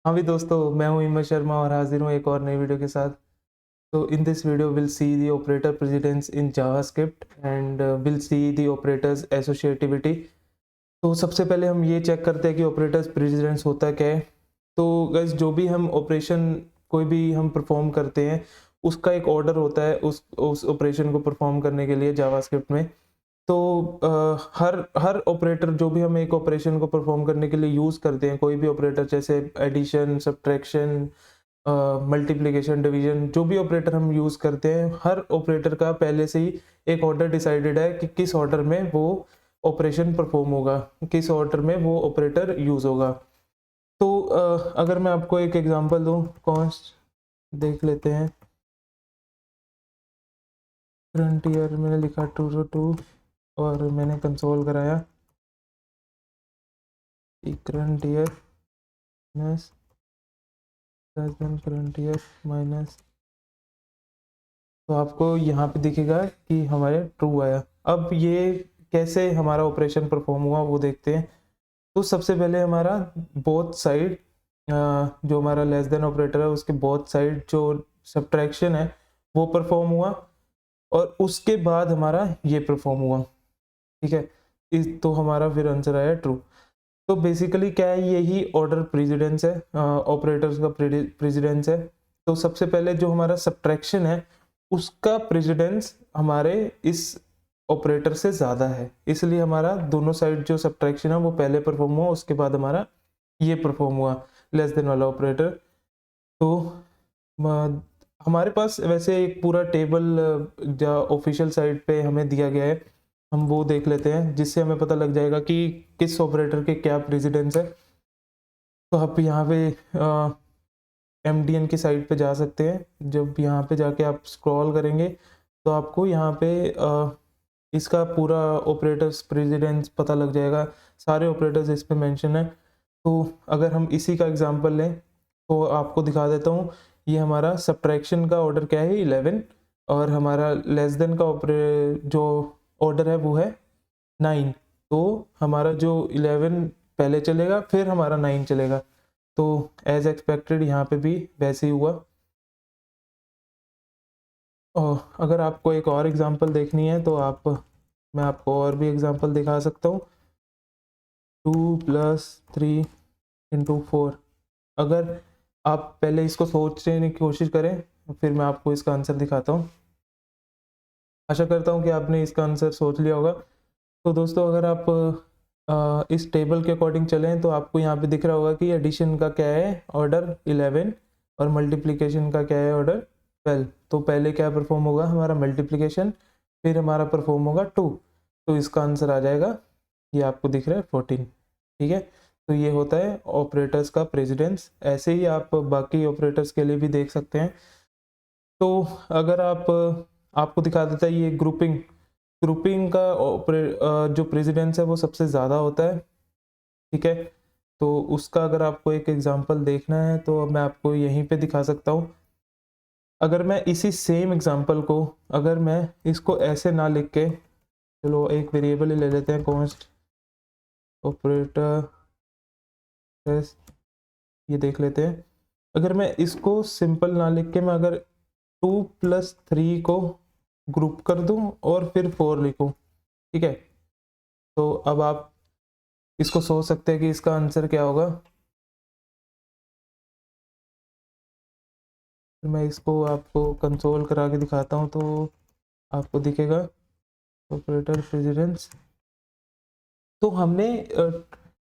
हाँ भी दोस्तों, मैं हूँ हिम्मत शर्मा और हाजिर हूँ एक और नई वीडियो के साथ। तो in this video will see the operator precedence in JavaScript and will see the operators associativity. तो सबसे पहले हम ये चेक करते हैं कि ऑपरेटर्स प्रेसिडेंस होता क्या है। तो गाइस, जो भी हम ऑपरेशन कोई भी हम परफॉर्म करते हैं, उसका एक ऑर्डर होता है उस ऑपरेशन को परफॉर्म करने के लिए जावास्क्रिप्ट में। तो हर हर ऑपरेटर जो भी हम एक ऑपरेशन को परफॉर्म करने के लिए यूज़ करते हैं, कोई भी ऑपरेटर जैसे एडिशन, सब्ट्रैक्शन, मल्टीप्लिकेशन, डिवीजन, जो भी ऑपरेटर हम यूज़ करते हैं, हर ऑपरेटर का पहले से ही एक ऑर्डर डिसाइडेड है कि किस ऑर्डर में वो ऑपरेशन परफॉर्म होगा, किस ऑर्डर में वो ऑपरेटर यूज़ होगा। तो अगर मैं आपको एक एग्जांपल दूं, कॉन्स्ट देख लेते हैं। करंट ईयर मैंने लिखा 202 और मैंने कंसोल कराया कि current year minus current year minus. तो आपको यहाँ पे दिखेगा कि हमारे ट्रू आया। अब ये कैसे हमारा ऑपरेशन परफॉर्म हुआ वो देखते हैं। तो सबसे पहले हमारा बोथ साइड, जो हमारा लेस देन ऑपरेटर है उसके बोथ साइड जो सब्ट्रैक्शन है वो परफॉर्म हुआ और उसके बाद हमारा ये परफॉर्म हुआ। ठीक है, इस तो हमारा फिर आंसर आया ट्रू। तो बेसिकली क्या है, यही ऑर्डर प्रेसिडेंस है, ऑपरेटर्स का प्रेसिडेंस है। तो सबसे पहले जो हमारा सब्ट्रैक्शन है उसका प्रेसिडेंस हमारे इस ऑपरेटर से ज़्यादा है, इसलिए हमारा दोनों साइड जो सब्ट्रैक्शन है वो पहले परफॉर्म हुआ, उसके बाद हमारा ये परफॉर्म हुआ लेस देन वाला ऑपरेटर। तो हमारे पास वैसे एक पूरा टेबल जो ऑफिशियल साइट पे हमें दिया गया है, हम वो देख लेते हैं जिससे हमें पता लग जाएगा कि किस ऑपरेटर के क्या प्रेसिडेंस है। तो आप यहाँ पे एमडीएन की साइट पे जा सकते हैं। जब यहाँ पे जाके आप स्क्रॉल करेंगे तो आपको यहाँ पे इसका पूरा ऑपरेटर्स प्रेसिडेंस पता लग जाएगा, सारे ऑपरेटर्स इस पे मेंशन है। तो अगर हम इसी का एग्जांपल लें तो आपको दिखा देता हूँ। ये हमारा सब्ट्रैक्शन का ऑर्डर क्या है 11 और हमारा लेस देन का जो ऑर्डर है वो है 9। तो हमारा जो 11 पहले चलेगा फिर हमारा 9 चलेगा। तो एज एक्सपेक्टेड यहाँ पे भी वैसे ही हुआ। और अगर आपको एक और एग्जांपल देखनी है तो मैं आपको और भी एग्जांपल दिखा सकता हूँ। 2+3 × 4। अगर आप पहले इसको सोचने की कोशिश करें फिर मैं आपको इसका आंसर दिखाता हूँ। आशा करता हूँ कि आपने इसका आंसर सोच लिया होगा। तो दोस्तों, अगर आप इस टेबल के अकॉर्डिंग चलें तो आपको यहाँ पे दिख रहा होगा कि एडिशन का क्या है ऑर्डर 11 और मल्टीप्लिकेशन का क्या है ऑर्डर 12। तो पहले क्या परफॉर्म होगा हमारा मल्टीप्लिकेशन, फिर हमारा परफॉर्म होगा 2। तो इसका आंसर आ जाएगा, ये आपको दिख रहा है 14। ठीक है, तो ये होता है ऑपरेटर्स का प्रेसिडेंस। ऐसे ही आप बाकी ऑपरेटर्स के लिए भी देख सकते हैं। तो अगर आपको दिखा देता है ये ग्रुपिंग, ग्रुपिंग का जो प्रेसिडेंस है वो सबसे ज़्यादा होता है। ठीक है, तो उसका अगर आपको एक एग्जांपल देखना है तो मैं आपको यहीं पे दिखा सकता हूँ। अगर मैं इसी सेम एग्जांपल को, अगर मैं इसको ऐसे ना लिख के, चलो एक वेरिएबल ही ले लेते हैं, कॉन्स्ट ऑपरेटर ये देख लेते हैं। अगर मैं इसको सिंपल ना लिख के मैं अगर 2+3 को ग्रुप कर दूं और फिर 4 लिखूं, ठीक है, तो अब आप इसको सोच सकते हैं कि इसका आंसर क्या होगा। फिर मैं इसको आपको कंसोल करा के दिखाता हूँ तो आपको दिखेगा ऑपरेटर प्रेसिडेंस। तो हमने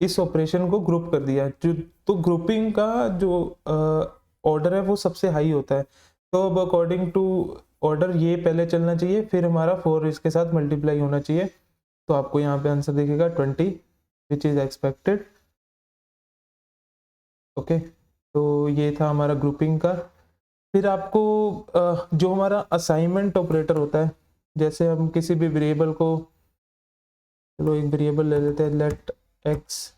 इस ऑपरेशन को ग्रुप कर दिया। जो तो ग्रुपिंग का जो ऑर्डर है वो सबसे हाई होता है। तो अब अकॉर्डिंग टू ऑर्डर ये पहले चलना चाहिए, फिर हमारा 4 इसके साथ मल्टीप्लाई होना चाहिए। तो आपको यहाँ पे आंसर दिखेगा 20 विच इज़ एक्सपेक्टेड। ओके, तो ये था हमारा ग्रुपिंग का। फिर आपको जो हमारा असाइनमेंट ऑपरेटर होता है, जैसे हम किसी भी वेरिएबल को, चलो एक वेरिएबल ले लेते हैं लेट x,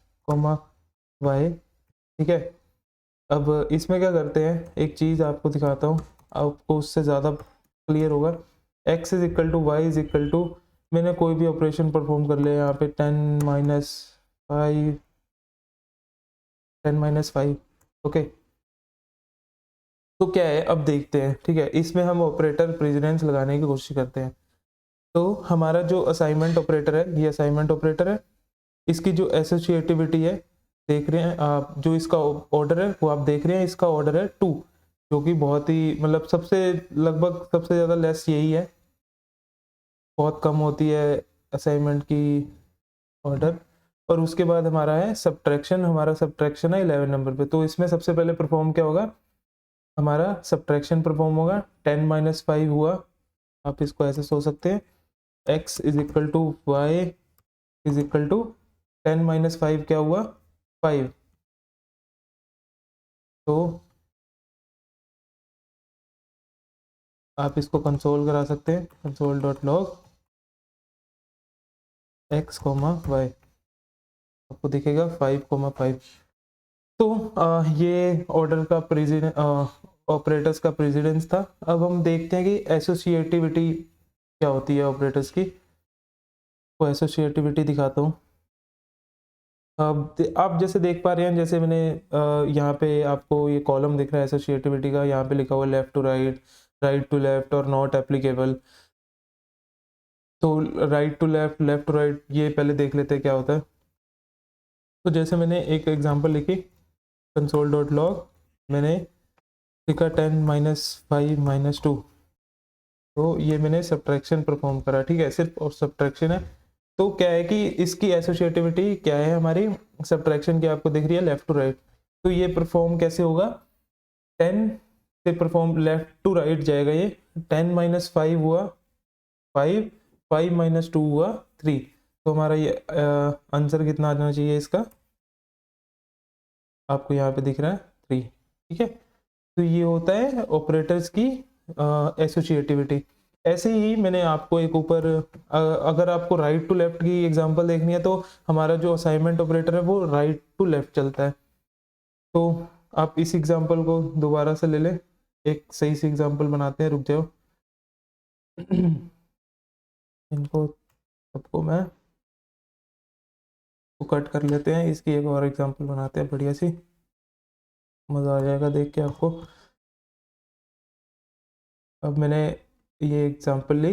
y। ठीक है, अब इसमें क्या करते हैं, एक चीज़ आपको दिखाता हूँ, आपको उससे ज़्यादा क्लियर होगा। x = y = मैंने कोई भी ऑपरेशन परफॉर्म कर लिया यहाँ पे 10 - 5, 10 - 5 ओके, तो क्या है अब देखते हैं, ठीक है। इसमें हम ऑपरेटर प्रेसिडेंस लगाने की कोशिश करते हैं। तो हमारा जो असाइनमेंट ऑपरेटर है, ये असाइनमेंट ऑपरेटर है, इसकी जो एसोसिएटिविटी है देख रहे हैं आप, जो इसका ऑर्डर है वो आप देख रहे हैं, इसका ऑर्डर है 2, जो कि बहुत ही मतलब सबसे लगभग सबसे ज़्यादा लेस यही है, बहुत कम होती है असाइनमेंट की ऑर्डर। और उसके बाद हमारा है सब्ट्रैक्शन, हमारा सब्ट्रैक्शन है 11 नंबर पे। तो इसमें सबसे पहले परफॉर्म क्या होगा, हमारा सब्ट्रैक्शन परफॉर्म होगा। 10 माइनस 5 हुआ, आप इसको ऐसे सोच सकते हैं, x is equal to y is equal to 10 minus 5 क्या हुआ, 5। तो आप इसको कंसोल करा सकते हैं, console dot log x comma y, आपको दिखेगा 5,5। तो ये ऑर्डर का प्रेसिडेंट ऑपरेटर्स का प्रेसिडेंस था। अब हम देखते हैं कि एसोसिएटिविटी क्या होती है ऑपरेटर्स की। तो एसोसिएटिविटी दिखाता हूँ। अब आप जैसे देख पा रहे हैं, जैसे मैंने यहाँ पे आपको ये कॉलम दिख रहा है एसोसिएटिविटी का, यहाँ पे लिखा हुआ left to right, right to left और नॉट एप्लीकेबल। तो right to left, left to right, ये पहले देख लेते हैं क्या होता है। तो जैसे मैंने एक एग्जांपल लिखी, कंसोल डॉट लॉग, मैंने लिखा 10 माइनस 5 माइनस 2। तो ये मैंने सब्ट्रैक्शन परफॉर्म करा, ठीक है, सिर्फ और सब्ट्रैक्शन है। तो क्या है कि इसकी एसोसिएटिविटी क्या है हमारी, सब्ट्रैक्शन की आपको दिख रही है लेफ्ट टू राइट। तो ये परफॉर्म कैसे होगा, 10 से परफॉर्म लेफ्ट टू राइट जाएगा ये। 10 माइनस 5 हुआ 5, 5 माइनस 2 हुआ 3। तो हमारा ये आंसर कितना आ जाना चाहिए इसका, आपको यहाँ पे दिख रहा है 3, ठीक है। तो ये होता है ऑपरेटर्स की एसोसिएटिविटी। ऐसे ही मैंने आपको एक ऊपर अगर आपको राइट टू लेफ्ट की एग्जांपल देखनी है, तो हमारा जो असाइनमेंट ऑपरेटर है वो राइट टू लेफ्ट चलता है। तो आप इस एग्जांपल को दोबारा से ले लें, एक सही सी एग्जांपल बनाते हैं, रुक जाओ। इनको सबको मैं कट कर लेते हैं, इसकी एक और एग्जांपल बनाते हैं बढ़िया सी, मज़ा आ जाएगा देख के आपको। अब मैंने ये एग्जांपल ली,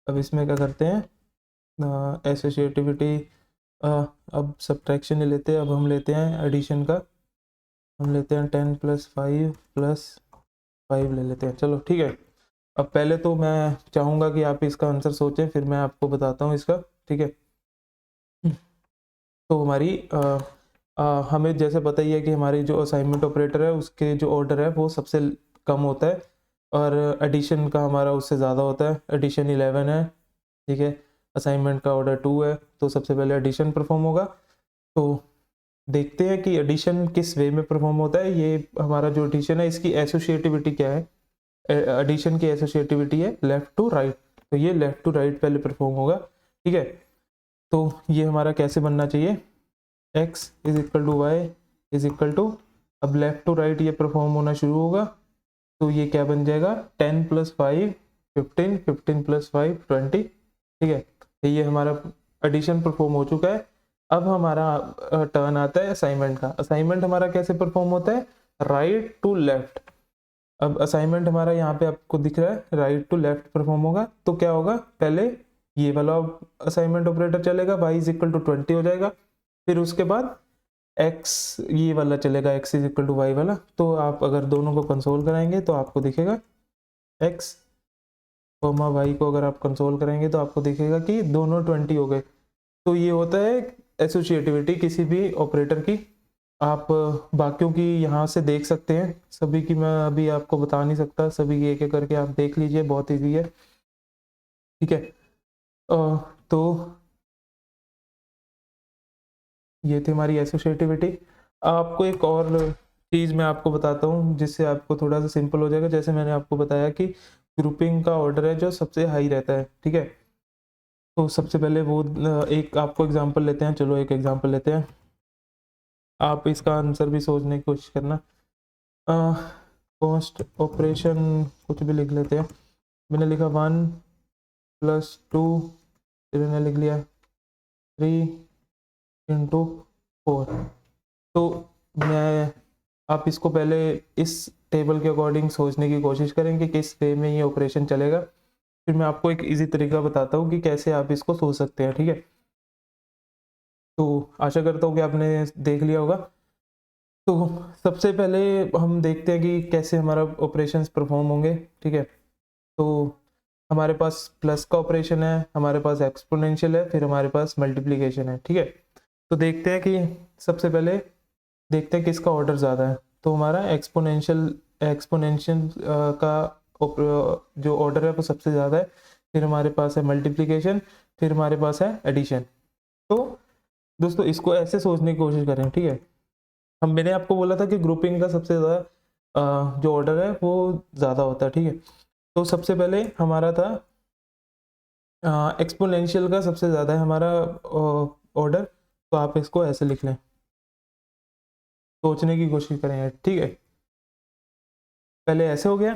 अब इसमें क्या करते हैं एसोसिएटिविटी, अब सब्ट्रैक्शन नहीं लेते, अब हम लेते हैं एडिशन का। हम लेते हैं 10 प्लस 5 प्लस 5 ले लेते हैं, चलो ठीक है। अब पहले तो मैं चाहूँगा कि आप इसका आंसर सोचें, फिर मैं आपको बताता हूँ इसका, ठीक है। तो हमारी हमें जैसे पता ही है कि हमारी जो असाइनमेंट ऑपरेटर है उसके जो ऑर्डर है वो सबसे कम होता है, और एडिशन का हमारा उससे ज़्यादा होता है। एडिशन 11 है, ठीक है, असाइनमेंट का ऑर्डर 2 है, तो सबसे पहले एडिशन परफॉर्म होगा। तो देखते हैं कि एडिशन किस वे में परफॉर्म होता है। ये हमारा जो एडिशन है इसकी एसोसिएटिविटी क्या है, एडिशन की एसोसिएटिविटी है लेफ्ट टू राइट। तो ये लेफ्ट टू राइट पहले परफॉर्म होगा, ठीक है। तो ये हमारा कैसे बनना चाहिए, x is equal to y is equal to, अब लेफ्ट टू राइट ये परफॉर्म होना शुरू होगा। तो ये क्या बन जाएगा, 10 प्लस 5 15, 15 प्लस 5 20, ठीक है। तो ये हमारा एडिशन परफॉर्म हो चुका है। अब हमारा टर्न आता है असाइनमेंट का। असाइनमेंट हमारा कैसे परफॉर्म होता है, राइट टू लेफ्ट। अब असाइनमेंट हमारा यहाँ पे आपको दिख रहा है राइट टू लेफ्ट परफॉर्म होगा। तो क्या होगा, पहले ये वाला असाइनमेंट ऑपरेटर चलेगा, y इज इक्वल टू 20 हो जाएगा। फिर उसके बाद x ये वाला चलेगा, x is equal to y वाला। तो आप अगर दोनों को कंसोल कराएंगे तो आपको दिखेगा x कोमा वाई को अगर आप कंसोल करेंगे तो आपको दिखेगा कि दोनों 20 हो गए। तो ये होता है एसोसिएटिविटी किसी भी ऑपरेटर की। आप बाकियों की यहाँ से देख सकते हैं, सभी की मैं अभी आपको बता नहीं सकता, सभी की एक एक करके आप देख लीजिए, बहुत ईजी है, ठीक है। तो ये थी हमारी एसोसिएटिविटी। आपको एक और चीज़ मैं आपको बताता हूँ जिससे आपको थोड़ा सा सिंपल हो जाएगा। जैसे मैंने आपको बताया कि ग्रुपिंग का ऑर्डर है जो सबसे हाई रहता है, ठीक है। तो सबसे पहले वो एक आपको एग्जांपल लेते हैं, चलो एक एग्जांपल लेते हैं, आप इसका आंसर भी सोचने की कोशिश करना। कॉस्ट ऑपरेशन कुछ भी लिख लेते हैं। मैंने लिखा 1 प्लस 2, फिर मैंने लिख लिया 3 इंटू 4। तो मैं आप इसको पहले इस टेबल के अकॉर्डिंग सोचने की कोशिश करें कि किस वे में ये ऑपरेशन चलेगा, फिर मैं आपको एक इजी तरीका बताता हूँ कि कैसे आप इसको सोच सकते हैं, ठीक है। तो आशा करता हूँ कि आपने देख लिया होगा। तो सबसे पहले हम देखते हैं कि कैसे हमारा ऑपरेशंस परफॉर्म होंगे, ठीक है। तो हमारे पास प्लस का ऑपरेशन है, हमारे पास एक्सपोनेंशियल है, फिर हमारे पास मल्टीप्लिकेशन है, ठीक है। तो देखते हैं कि सबसे पहले देखते हैं किसका ऑर्डर ज़्यादा है। तो हमारा एक्सपोनेंशियल का जो ऑर्डर है वो सबसे ज़्यादा है, फिर हमारे पास है मल्टीप्लिकेशन, फिर हमारे पास है एडिशन। तो दोस्तों इसको ऐसे सोचने की कोशिश करें, ठीक है। मैंने आपको बोला था कि ग्रुपिंग का सबसे ज़्यादा जो ऑर्डर है वो ज़्यादा होता है, ठीक है। तो सबसे पहले हमारा था एक्सपोनेंशियल का सबसे ज़्यादा है हमारा ऑर्डर, तो आप इसको ऐसे लिख लें, सोचने की कोशिश करें, ठीक है। पहले ऐसे हो गया,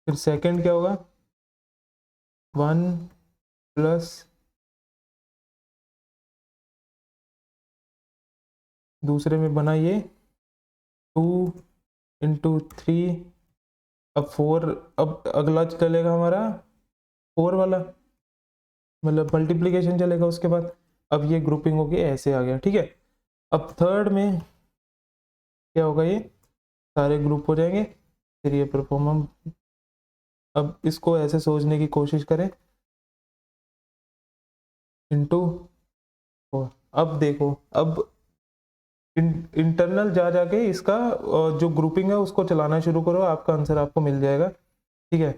फिर सेकंड क्या होगा, 1 प्लस दूसरे में बना ये 2 इंटू 3, अब 4, अब अगला चलेगा हमारा 4 वाला, मतलब मल्टीप्लिकेशन चलेगा उसके बाद। अब ये ग्रुपिंग होगी ऐसे आ गया, ठीक है। अब थर्ड में क्या होगा, ये सारे ग्रुप हो जाएंगे, फिर ये परफॉर्म हम अब इसको ऐसे सोचने की कोशिश करें, इंटू 4। अब देखो, अब इंटरनल जा जाके इसका जो ग्रुपिंग है उसको चलाना शुरू करो, आपका आंसर आपको मिल जाएगा, ठीक है।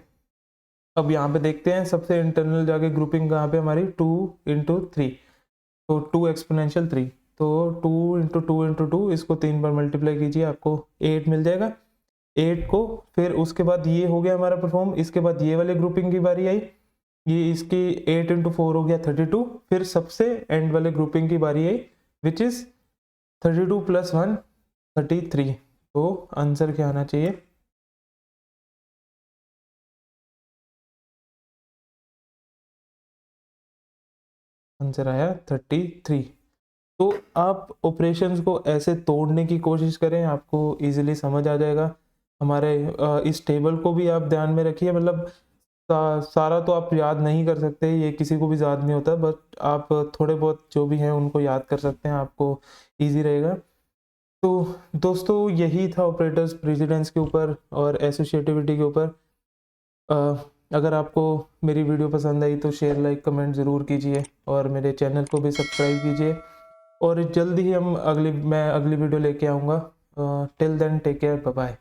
अब यहाँ पे देखते हैं सबसे इंटरनल जाके ग्रुपिंग कहाँ पे हमारी 2 इंटू 3, तो 2 एक्सपोनेंशियल 3, तो 2 इंटू 2 इंटू 2, इसको 3 बार मल्टीप्लाई कीजिए, आपको 8 मिल जाएगा। 8 को फिर उसके बाद ये हो गया हमारा परफॉर्म, इसके बाद ये वाले ग्रुपिंग की बारी आई, ये इसकी 8 इंटू 4 हो गया 32, फिर सबसे एंड वाले ग्रुपिंग की बारी आई विच इज़ 32 प्लस 1 33। तो आंसर क्या आना चाहिए, आंसर आया 33। तो आप ऑपरेशंस को ऐसे तोड़ने की कोशिश करें, आपको इजीली समझ आ जाएगा। हमारे इस टेबल को भी आप ध्यान में रखिए, मतलब सारा तो आप याद नहीं कर सकते, ये किसी को भी याद नहीं होता, बट आप थोड़े बहुत जो भी हैं उनको याद कर सकते हैं, आपको इजी रहेगा। तो दोस्तों यही था ऑपरेटर्स प्रेसिडेंस के ऊपर और एसोसिएटिविटी के ऊपर। अगर आपको मेरी वीडियो पसंद आई तो शेयर, लाइक, कमेंट ज़रूर कीजिए और मेरे चैनल को भी सब्सक्राइब कीजिए, और जल्द ही मैं अगली वीडियो लेके आऊँगा। Till then take care, bye bye.